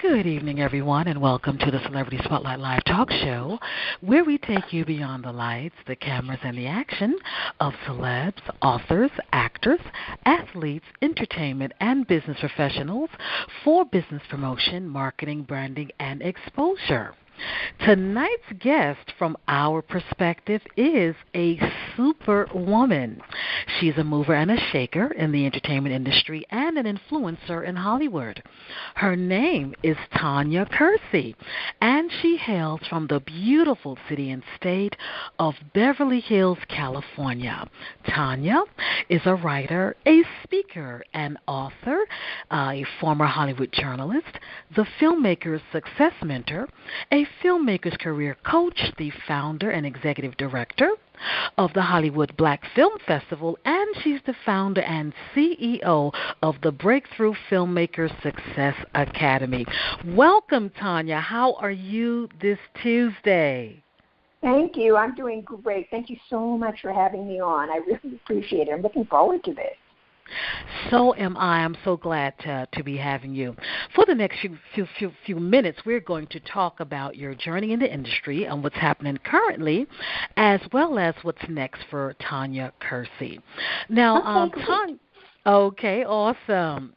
Good evening, everyone, and welcome to the Celebrity Spotlight Live Talk Show, where we take you beyond the lights, the cameras, and the action of celebs, authors, actors, athletes, entertainment, and business professionals for business promotion, marketing, branding, and exposure. Tonight's guest, from our perspective, is a superwoman. She's a mover and a shaker in the entertainment industry and an influencer in Hollywood. Her name is Tanya Kersey, and she hails from the beautiful city and state of Beverly Hills, California. Tanya is a writer, a speaker, an author, a former Hollywood journalist, the Filmmaker's success mentor, a Filmmaker's career coach, the founder and executive director of the Hollywood Black Film Festival, and she's the founder and CEO of the Breakthrough Filmmaker Success Academy. Welcome, Tanya. How are you this Tuesday? Thank you. I'm doing great. Thank you so much for having me on. I really appreciate it. I'm looking forward to this. So am I. I'm so glad to be having you. For the next few minutes, we're going to talk about your journey in the industry and what's happening currently, as well as what's next for Tanya Kersey. Now, Tanya. Okay, awesome.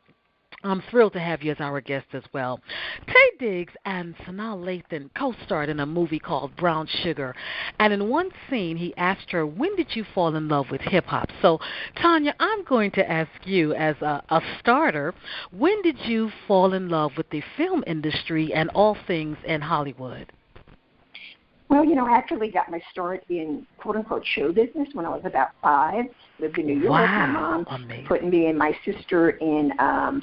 I'm thrilled to have you as our guest as well. Taye Diggs and Sanaa Lathan co-starred in a movie called Brown Sugar, and in one scene he asked her, when did you fall in love with hip-hop? So, Tanya, I'm going to ask you as a starter, when did you fall in love with the film industry and all things in Hollywood? Well, I actually got my start in quote-unquote show business when I was about 5. Lived in New York. Wow. My mom Amazing. put me and my sister in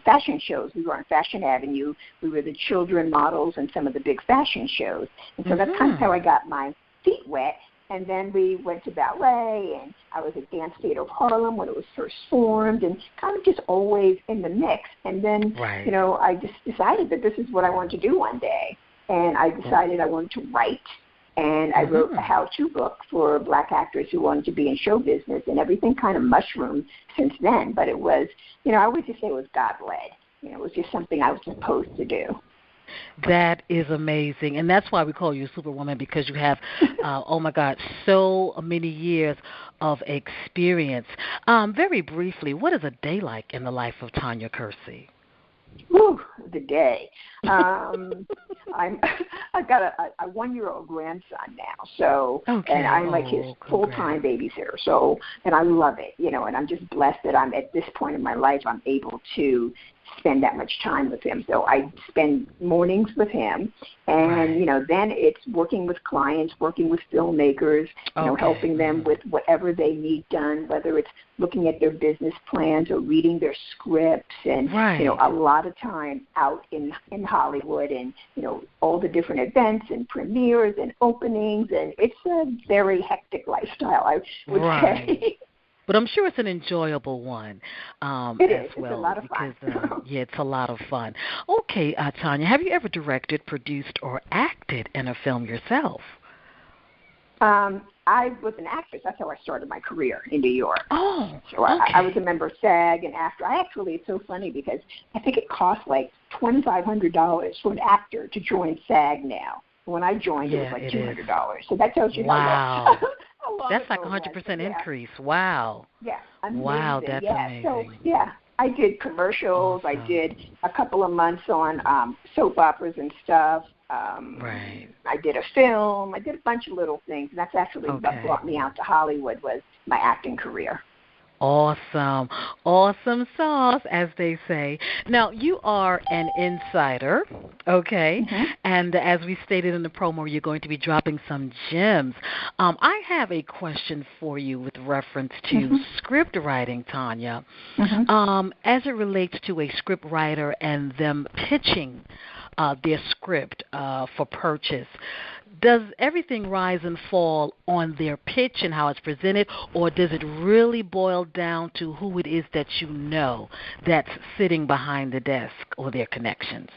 fashion shows. We were on Fashion Avenue. We were the children models in some of the big fashion shows. And so that's kind of how I got my feet wet. And then we went to ballet, and I was at Dance Theater of Harlem when it was first formed, and kind of just always in the mix. And then, I just decided that this is what I wanted to do one day. And I decided I wanted to write. And I wrote a how-to book for black actors who wanted to be in show business, and everything kind of mushroomed since then. But it was, I would just say it was God-led. It was just something I was supposed to do. That is amazing, and that's why we call you Superwoman, because you have, oh my God, so many years of experience. Very briefly, what is a day like in the life of Tanya Kersey? Whew, the day. I've got a 1-year-old grandson now, so and I'm like his full-time babysitter. So, and I love it, and I'm just blessed that I'm at this point in my life I'm able to spend that much time with him. So I spend mornings with him, and then it's working with clients, working with filmmakers, helping them with whatever they need done, whether it's looking at their business plans or reading their scripts, and a lot of time out in Hollywood, and all the different events and premieres and openings, and it's a very hectic lifestyle, I would say. But I'm sure it's an enjoyable one it is. As well. It's a lot of fun. Because, it's a lot of fun. Okay, Tanya, have you ever directed, produced, or acted in a film yourself? I was an actress. That's how I started my career in New York. Oh, so I was a member of SAG, and after it's so funny because I think it costs like $2,500 for an actor to join SAG now. When I joined, it was like $200. So that tells you how long that's like 100% increase. Wow. Yeah. Amazing. Wow, that's amazing. So, I did commercials. I did a couple of months on soap operas and stuff. I did a film. I did a bunch of little things. And that's actually what brought me out to Hollywood was my acting career. Awesome. Awesome sauce, as they say. Now, you are an insider, okay? And as we stated in the promo, you're going to be dropping some gems. I have a question for you with reference to script writing, Tanya. As it relates to a script writer and them pitching their script for purchase, does everything rise and fall on their pitch and how it's presented, or does it really boil down to who it is that that's sitting behind the desk or their connections?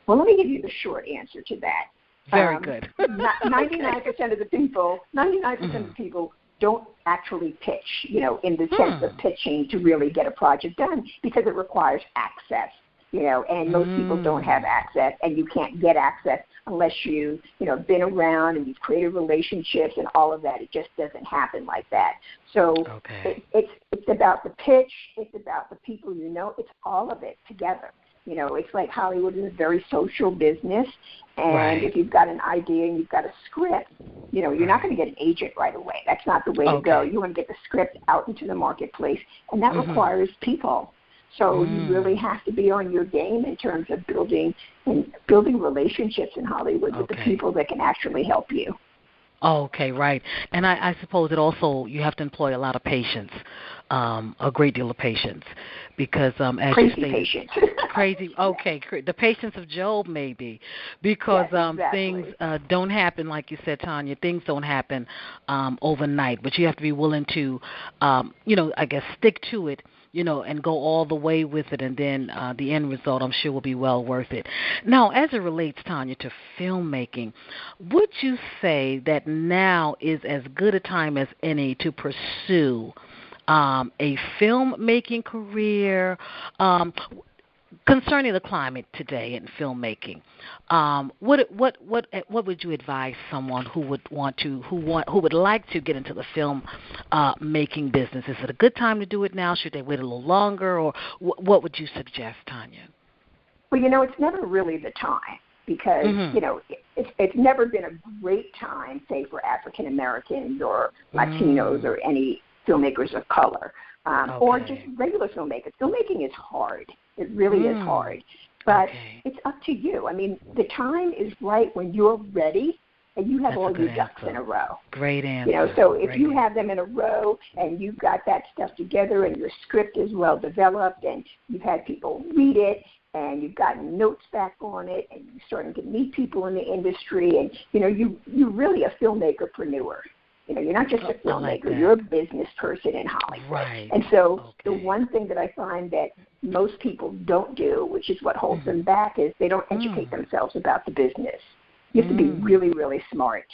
Well, let me give you the short answer to that. Very good. 99% of the people don't actually pitch, in the sense of pitching to really get a project done, because it requires access and most people don't have access, and you can't get access unless been around and you've created relationships and all of that. It just doesn't happen like that. So it's about the pitch, it's about the people it's all of it together. It's like Hollywood is a very social business, and if you've got an idea and you've got a script, you're not going to get an agent right away. That's not the way to go. You want to get the script out into the marketplace, and that requires people. So you really have to be on your game in terms of building relationships in Hollywood with the people that can actually help you. Okay, right. And I suppose it also, you have to employ a lot of patience, a great deal of patience, because as crazy you stated, patience. The patience of Job, maybe, because things don't happen, like you said, Tanya. Things don't happen overnight, but you have to be willing to, I guess, stick to it, and go all the way with it, and then the end result, I'm sure, will be well worth it. Now, as it relates, Tanya, to filmmaking, would you say that now is as good a time as any to pursue a filmmaking career? Concerning the climate today in filmmaking, what would you advise someone who would like to get into the film making business? Is it a good time to do it now? Should they wait a little longer, or what would you suggest, Tanya? Well, it's never really the time, because it's never been a great time, say, for African Americans or Latinos or any filmmakers of color, or just regular filmmakers. Filmmaking is hard. It really is hard. But it's up to you. I mean, the time is right when you're ready and you have all your ducks in a row. Great answer. So if you have them in a row and you've got that stuff together and your script is well developed and you've had people read it and you've gotten notes back on it and you're starting to meet people in the industry and, you're really a filmmaker-preneur. You're not just a filmmaker, you're a business person in Hollywood. Right. And so the one thing that I find that most people don't do, which is what holds them back, is they don't educate themselves about the business. You have to be really, really smart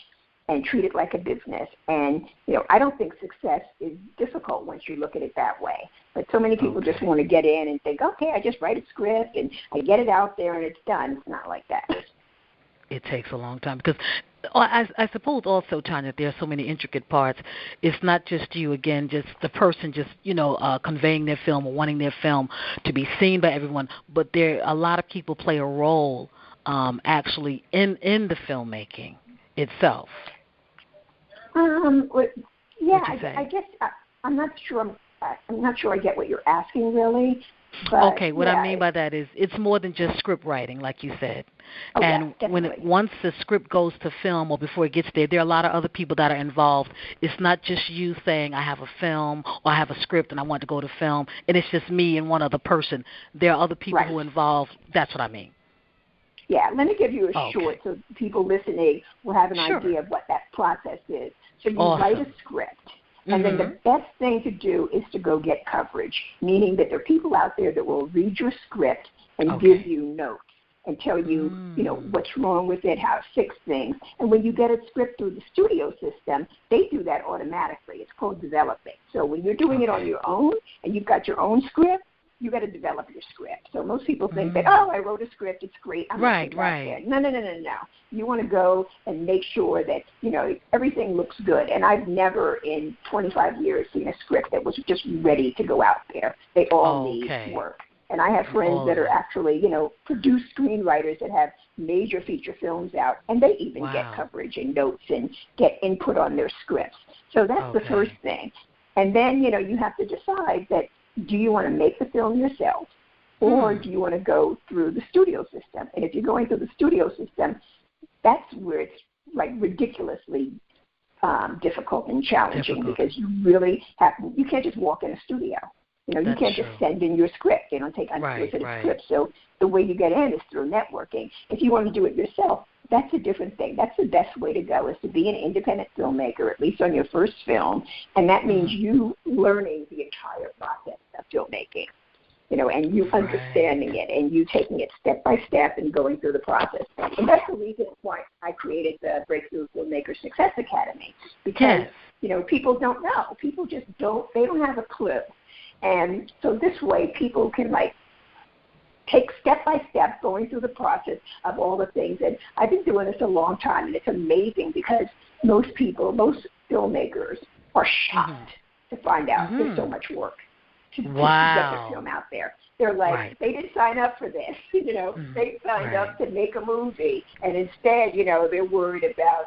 and treat it like a business. And, I don't think success is difficult once you look at it that way. But so many people just want to get in and think, okay, I just write a script and I get it out there and it's done. It's not like that. It takes a long time because I suppose also, Tanya, there are so many intricate parts. It's not just you, again, just the person just, conveying their film or wanting their film to be seen by everyone, but a lot of people play a role actually in the filmmaking itself. I guess I'm not sure I get what you're asking, really. But, what I mean by that is it's more than just script writing, like you said. And once the script goes to film or before it gets there are a lot of other people that are involved. It's not just you saying, I have a film or I have a script and I want to go to film, and it's just me and one other person. There are other people who are involved. That's what I mean. Yeah, let me give you a short so people listening will have an idea of what that process is. So you write a script. And then the best thing to do is to go get coverage, meaning that there are people out there that will read your script and give you notes and tell you, what's wrong with it, how to fix things. And when you get a script through the studio system, they do that automatically. It's called developing. So when you're doing it on your own and you've got your own script, you got to develop your script. So most people think that, I wrote a script, it's great. I'm right. No. You want to go and make sure that, everything looks good. And I've never in 25 years seen a script that was just ready to go out there. They all need work. And I have friends that are actually, produced screenwriters that have major feature films out, and they even get coverage and notes and get input on their scripts. So that's the first thing. And then, you have to decide that, do you want to make the film yourself, or do you want to go through the studio system? And if you're going through the studio system, that's where it's like ridiculously difficult and challenging because you really you can't just walk in a studio. You can't just send in your script. They don't take unsolicited scripts. So the way you get in is through networking. If you want to do it yourself, that's a different thing. That's the best way to go, is to be an independent filmmaker, at least on your first film. And that means you learning the entire process of filmmaking, and you understanding it and you taking it step by step and going through the process. And that's the reason why I created the Breakthrough Filmmaker Success Academy, because, people don't know. People just don't have a clue. And so this way people can, take step by step, going through the process of all the things. And I've been doing this a long time, and it's amazing because most filmmakers are shocked to find out there's so much work to get their film out there. They're like, they didn't sign up for this, They signed up to make a movie, and instead, they're worried about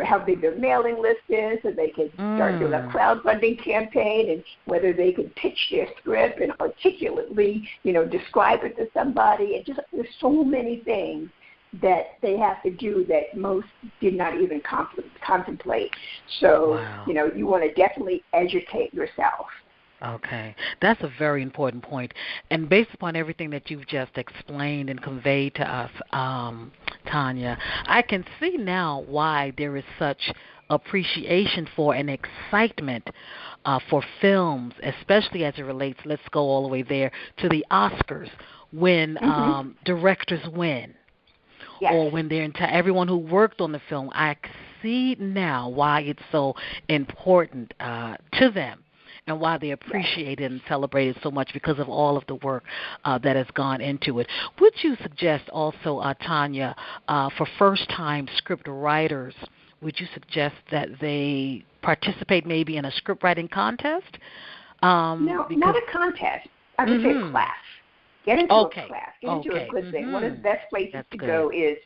how big their mailing list is, so they can start doing a crowdfunding campaign, and whether they can pitch their script and articulately, describe it to somebody. And just there's so many things that they have to do that most did not even contemplate. So, you want to definitely educate yourself. Okay. That's a very important point. And based upon everything that you've just explained and conveyed to us, Tanya, I can see now why there is such appreciation for and excitement for films, especially as it relates, let's go all the way there, to the Oscars, when directors win. Yes. Or when they're into everyone who worked on the film. I see now why it's so important to them, and why they appreciate it and celebrate it so much, because of all of the work that has gone into it. Would you suggest also, Tanya, for first-time script writers, would you suggest that they participate maybe in a script writing contest? No, not a contest. I would say a class. Get into a class. Get into a good thing. One of the best places to go is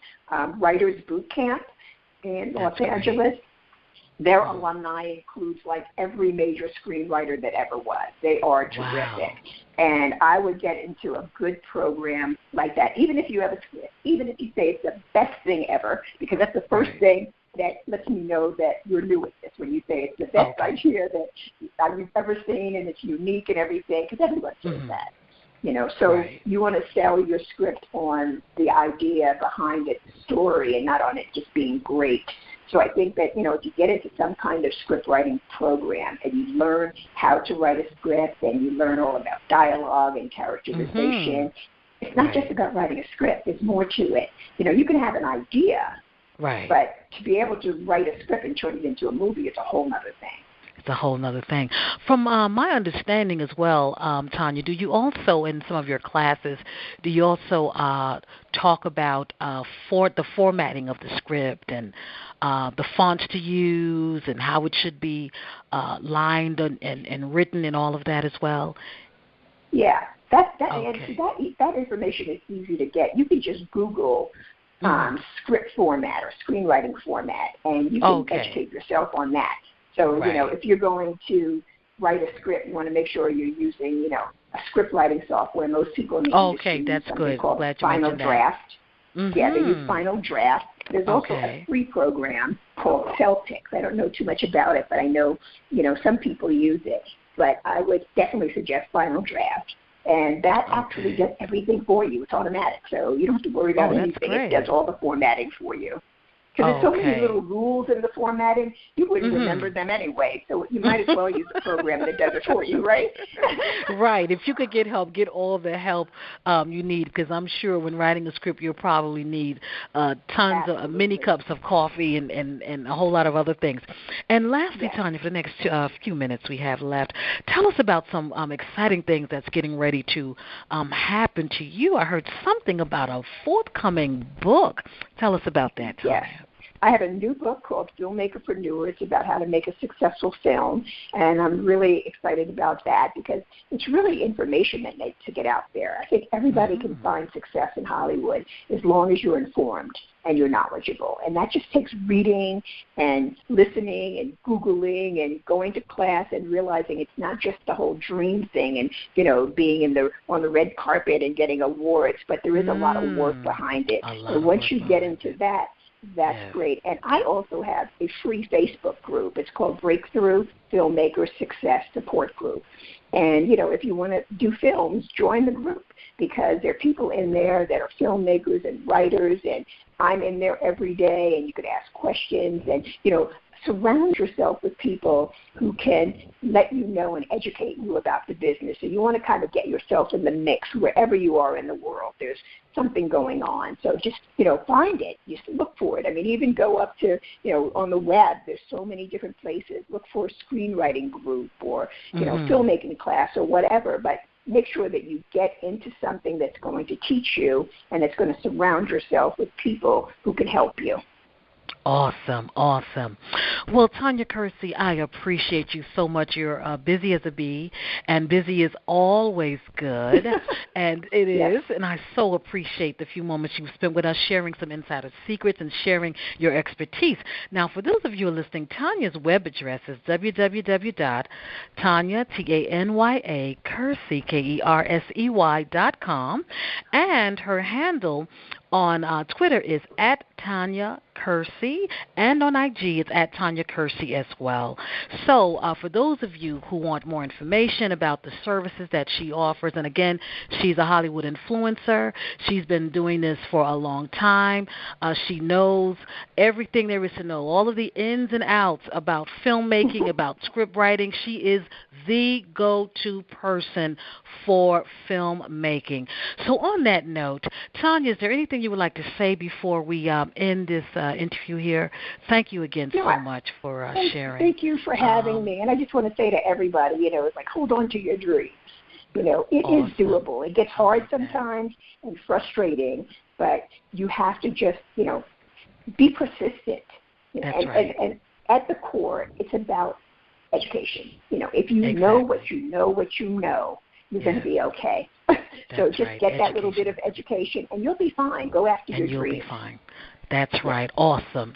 Writers Boot Camp in Los Angeles. Their alumni includes like every major screenwriter that ever was. They are terrific. And I would get into a good program like that, even if you have a script, even if you say it's the best thing ever, because that's the first thing that lets me know that you're new at this, when you say it's the best idea that you've ever seen and it's unique and everything, because everyone says that. So you want to sell your script on the idea behind it, the story, and not on it just being great. So I think that, if you get into some kind of script writing program and you learn how to write a script and you learn all about dialogue and characterization, it's not just about writing a script. There's more to it. You can have an idea, but to be able to write a script and turn it into a movie is a whole other thing. It's a whole other thing. From my understanding as well, Tanya, do you also, in some of your classes, do you also talk about the formatting of the script and the fonts to use and how it should be lined and written and all of that as well? Yeah, that information is easy to get. You can just Google script format or screenwriting format, and you can educate yourself on that. So, if you're going to write a script, you want to make sure you're using, a script writing software. Most people need to use something called Final Draft. Yeah, they use Final Draft. There's also a free program called Celtics. I don't know too much about it, but I know, some people use it. But I would definitely suggest Final Draft. And that actually does everything for you. It's automatic. So you don't have to worry about anything. It does all the formatting for you. Because there's so many little rules in the formatting, you wouldn't remember them anyway. So you might as well use a program that does it for you, right? Right. If you could get help, get all the help you need, because I'm sure when writing a script, you'll probably need tons of many cups of coffee and a whole lot of other things. And lastly, Tanya, for the next few minutes we have left, tell us about some exciting things that's getting ready to happen to you. I heard something about a forthcoming book. Tell us about that, Tanya. Yes. I have a new book called Filmmaker. It's about how to make a successful film, and I'm really excited about that because it's really information that needs to get out there. I think everybody can find success in Hollywood as long as you're informed and you're knowledgeable, and that just takes reading and listening and Googling and going to class and realizing it's not just the whole dream thing and, being on the red carpet and getting awards, but there is a lot of work behind it. So once you get into that, that's great. And I also have a free Facebook group. It's called Breakthrough Filmmaker Success Support Group. And, if you want to do films, join the group because there are people in there that are filmmakers and writers, and I'm in there every day, and you can ask questions and, surround yourself with people who can let you know and educate you about the business. So you want to kind of get yourself in the mix wherever you are in the world. There's something going on. So just, find it. Just look for it. I mean, even go up to, on the web, there's so many different places. Look for a screenwriting group or, filmmaking class or whatever. But make sure that you get into something that's going to teach you and that's going to surround yourself with people who can help you. Awesome, awesome. Well, Tanya Kersey, I appreciate you so much. You're busy as a bee, and busy is always good, and it is, and I so appreciate the few moments you've spent with us sharing some insider secrets and sharing your expertise. Now, for those of you who are listening, Tanya's web address is www.Tanya, Tanya, Kersey, Kersey.com, and her handle on Twitter is @Tanya Kersey, and on IG it's @Tanya Kersey as well. So for those of you who want more information about the services that she offers, and again, she's a Hollywood influencer. She's been doing this for a long time. She knows everything there is to know, all of the ins and outs about filmmaking, about script writing. She is the go-to person for filmmaking. So on that note, Tanya, is there anything you would like to say before we end this interview here? Thank you again so much for sharing. Thank you for having me. And I just want to say to everybody, it's like, hold on to your dreams. It is doable. It gets hard sometimes and frustrating, but you have to just, be persistent. That's right. And at the core, it's about education. If you know what you know, you're going to be okay. So just get that little bit of education, and you'll be fine. Go after your dreams. And you'll be fine. That's right. Awesome.